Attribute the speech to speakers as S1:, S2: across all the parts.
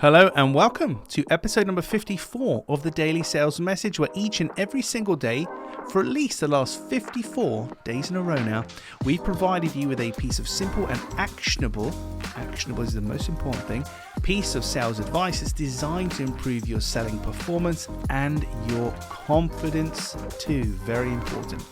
S1: Hello and welcome to episode number 54 of the Daily Sales Message, where each and every single day, for at least the last 54 days in a row now, we've provided you with a piece of simple and actionable is the most important thing, piece of sales advice that's designed to improve your selling performance and your confidence too. Very important.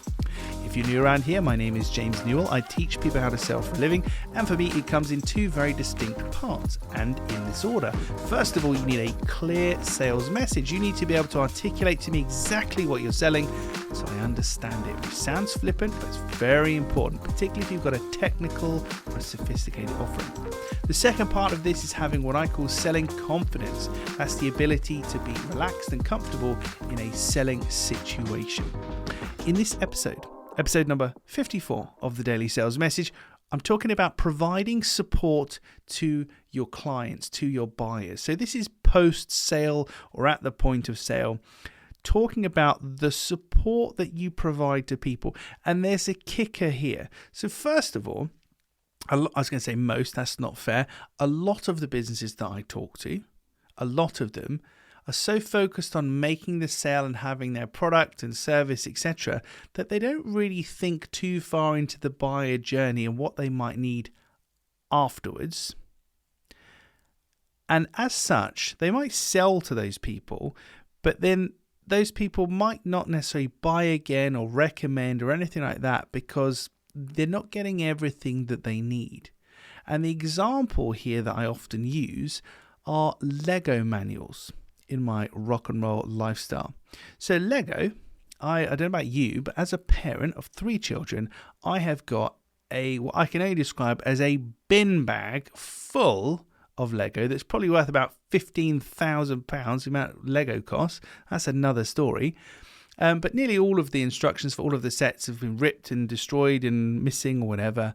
S1: If you're new around here, my name is James Newell. I teach people how to sell for a living, and for me it comes in two very distinct parts and in this order. First of all, you need a clear sales message. You need to be able to articulate to me exactly what you're selling so I understand it, which sounds flippant, but it's very important, particularly if you've got a technical or a sophisticated offering. The second part of this is having what I call selling confidence. That's the ability to be relaxed and comfortable in a selling situation. In this episode number 54 of the Daily Sales Message, I'm talking about providing support to your clients, to your buyers. So this is post-sale or at the point of sale, talking about the support that you provide to people. And there's a kicker here. So first of all, I was going to say most, that's not fair. A lot of the businesses that I talk to, a lot of them are so focused on making the sale and having their product and service, etc., that they don't really think too far into the buyer journey and what they might need afterwards. And as such, they might sell to those people, but then those people might not necessarily buy again or recommend or anything like that because they're not getting everything that they need. And the example here that I often use are Lego manuals in my rock and roll lifestyle. So Lego, I don't know about you, but as a parent of 3 children, I have got what I can only describe as a bin bag full of Lego that's probably worth about £15,000, the amount Lego costs. That's another story. But nearly all of the instructions for all of the sets have been ripped and destroyed and missing or whatever.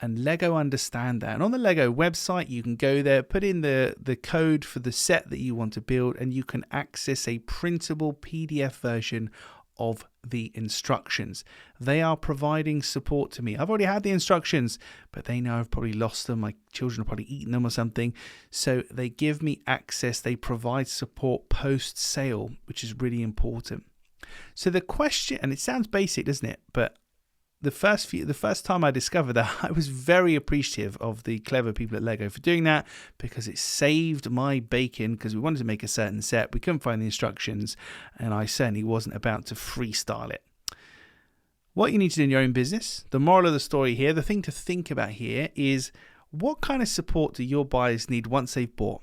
S1: And Lego understand that. And on the Lego website, you can go there, put in the code for the set that you want to build, and you can access a printable PDF version of the instructions. They are providing support to me. I've already had the instructions, but they know I've probably lost them. My children have probably eaten them or something. So they give me access. They provide support post-sale, which is really important. So the question, and it sounds basic, doesn't it? But the first time I discovered that, I was very appreciative of the clever people at Lego for doing that, because it saved my bacon, because we wanted to make a certain set. We couldn't find the instructions, and I certainly wasn't about to freestyle it. What you need to do in your own business, the moral of the story here, the thing to think about here is, what kind of support do your buyers need once they've bought?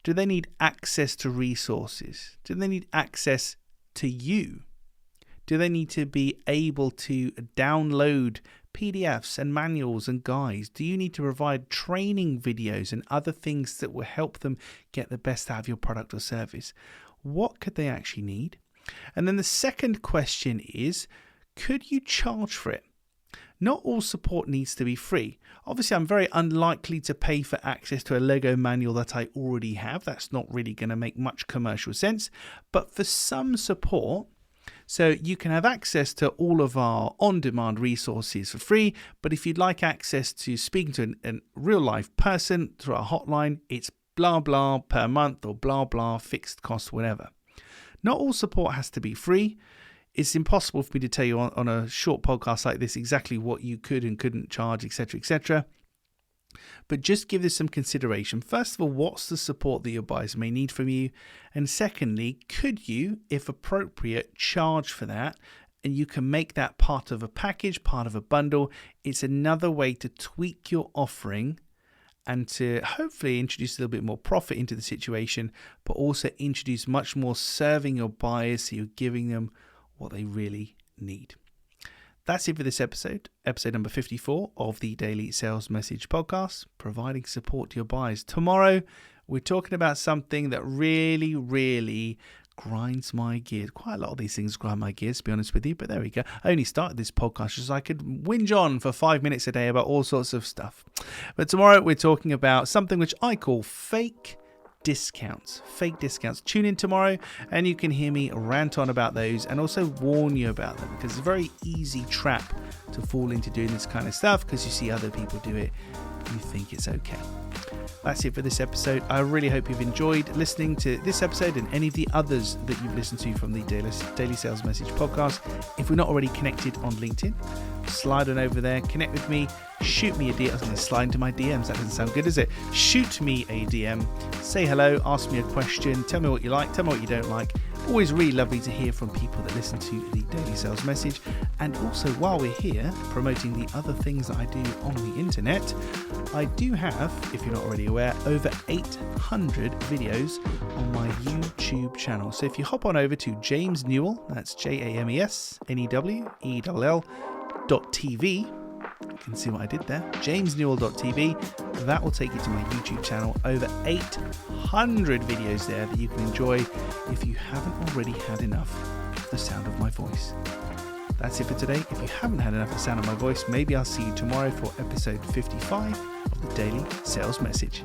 S1: Do they need access to resources? Do they need access to you? Do they need to be able to download PDFs and manuals and guides? Do you need to provide training videos and other things that will help them get the best out of your product or service? What could they actually need? And then the second question is, could you charge for it? Not all support needs to be free. Obviously, I'm very unlikely to pay for access to a Lego manual that I already have. That's not really going to make much commercial sense. But for some support, so you can have access to all of our on-demand resources for free, but if you'd like access to speaking to a real-life person through our hotline, it's blah, blah per month or blah, blah fixed cost, whatever. Not all support has to be free. It's impossible for me to tell you on a short podcast like this exactly what you could and couldn't charge, etc., etc. But just give this some consideration. First of all, what's the support that your buyers may need from you? And secondly, could you, if appropriate, charge for that? And you can make that part of a package, part of a bundle. It's another way to tweak your offering and to hopefully introduce a little bit more profit into the situation, but also introduce much more serving your buyers so you're giving them what they really need. That's it for this episode number 54 of the Daily Sales Message podcast, providing support to your buyers. Tomorrow, we're talking about something that really, really grinds my gears. Quite a lot of these things grind my gears, to be honest with you, but there we go. I only started this podcast just so I could whinge on for 5 minutes a day about all sorts of stuff. But tomorrow, we're talking about something which I call fake discounts. Tune in tomorrow and you can hear me rant on about those and also warn you about them, because it's a very easy trap to fall into doing this kind of stuff because you see other people do it you think it's okay. That's it for this episode. I really hope you've enjoyed listening to this episode and any of the others that you've listened to from the Daily Sales Message podcast. If we're not already connected on LinkedIn, slide on over there, connect with me, shoot me a DM. I was going to slide into my DMs. That doesn't sound good, does it? Shoot me a DM, say hello, ask me a question, tell me what you like, tell me what you don't like. Always really lovely to hear from people that listen to the Daily Sales Message. And also, while we're here promoting the other things that I do on the internet, I do have, if you're not already aware, over 800 videos on my YouTube channel. So if you hop on over to James Newell, that's JamesNewell.tv, you can see what I did there, jamesnewell.tv. That will take you to my YouTube channel. Over 800 videos there that you can enjoy if you haven't already had enough of the sound of my voice. That's it for today. If you haven't had enough of the sound of my voice, maybe I'll see you tomorrow for episode 55 of the Daily Sales Message.